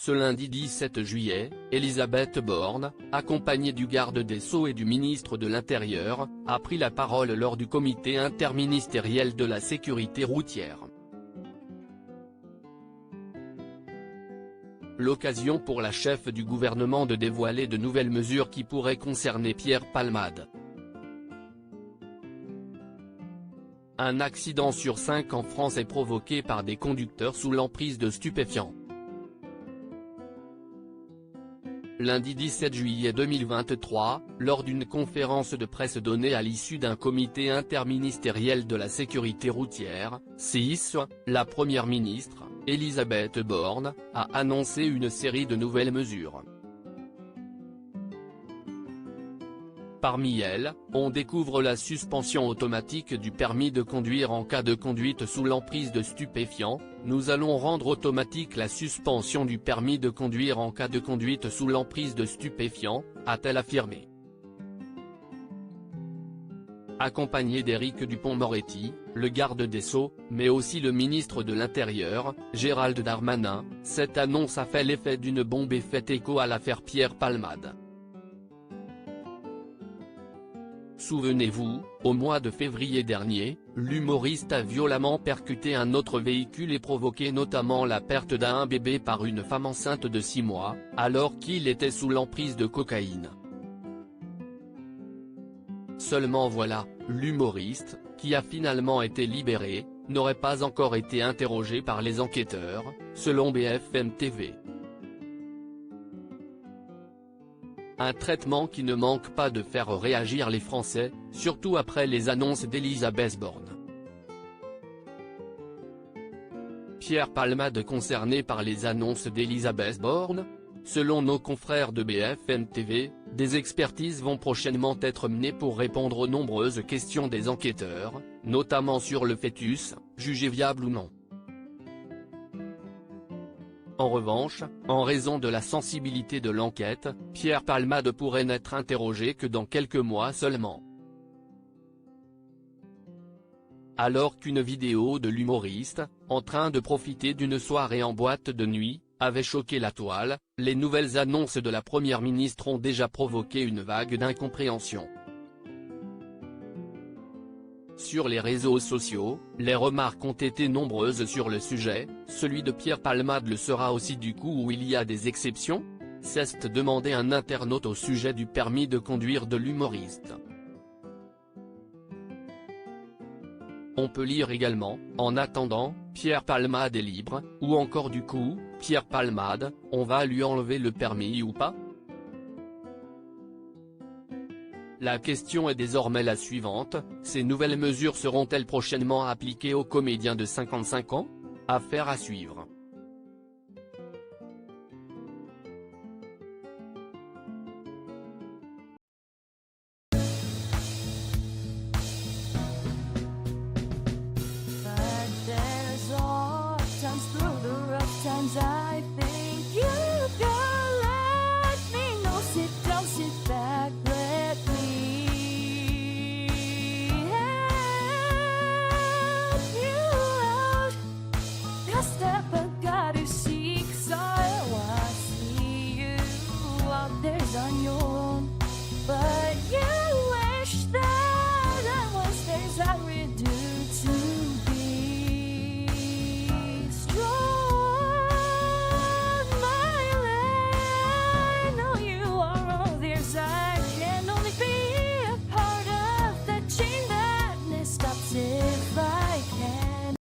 Ce lundi 17 juillet, Elisabeth Borne, accompagnée du garde des Sceaux et du ministre de l'Intérieur, a pris la parole lors du comité interministériel de la sécurité routière. L'occasion pour la chef du gouvernement de dévoiler de nouvelles mesures qui pourraient concerner Pierre Palmade. Un accident sur 5 en France est provoqué par des conducteurs sous l'emprise de stupéfiants. Lundi 17 juillet 2023, lors d'une conférence de presse donnée à l'issue d'un comité interministériel de la sécurité routière, CIS, la première ministre, Elisabeth Borne, a annoncé une série de nouvelles mesures. Parmi elles, on découvre la suspension automatique du permis de conduire en cas de conduite sous l'emprise de stupéfiants. Nous allons rendre automatique la suspension du permis de conduire en cas de conduite sous l'emprise de stupéfiants, a-t-elle affirmé. Accompagné d'Éric Dupond-Moretti, le garde des Sceaux, mais aussi le ministre de l'Intérieur, Gérald Darmanin, cette annonce a fait l'effet d'une bombe et fait écho à l'affaire Pierre Palmade. Souvenez-vous, au mois de février dernier, l'humoriste a violemment percuté un autre véhicule et provoqué notamment la perte d'un bébé par une femme enceinte de 6 mois, alors qu'il était sous l'emprise de cocaïne. Seulement voilà, l'humoriste, qui a finalement été libéré, n'aurait pas encore été interrogé par les enquêteurs, selon BFM TV. Un traitement qui ne manque pas de faire réagir les Français, surtout après les annonces d'Elisabeth Borne. Pierre Palmade concerné par les annonces d'Elisabeth Borne? Selon nos confrères de BFM TV, des expertises vont prochainement être menées pour répondre aux nombreuses questions des enquêteurs, notamment sur le fœtus, jugé viable ou non. En revanche, en raison de la sensibilité de l'enquête, Pierre Palmade pourrait n'être interrogé que dans quelques mois seulement. Alors qu'une vidéo de l'humoriste, en train de profiter d'une soirée en boîte de nuit, avait choqué la toile, les nouvelles annonces de la première ministre ont déjà provoqué une vague d'incompréhension. Sur les réseaux sociaux, les remarques ont été nombreuses sur le sujet. Celui de Pierre Palmade le sera aussi du coup où il y a des exceptions? s'est demandé un internaute au sujet du permis de conduire de l'humoriste. On peut lire également, en attendant, Pierre Palmade est libre, ou encore du coup, Pierre Palmade, on va lui enlever le permis ou pas? La question est désormais la suivante, ces nouvelles mesures seront-elles prochainement appliquées aux comédiens de 55 ans? Affaire à suivre.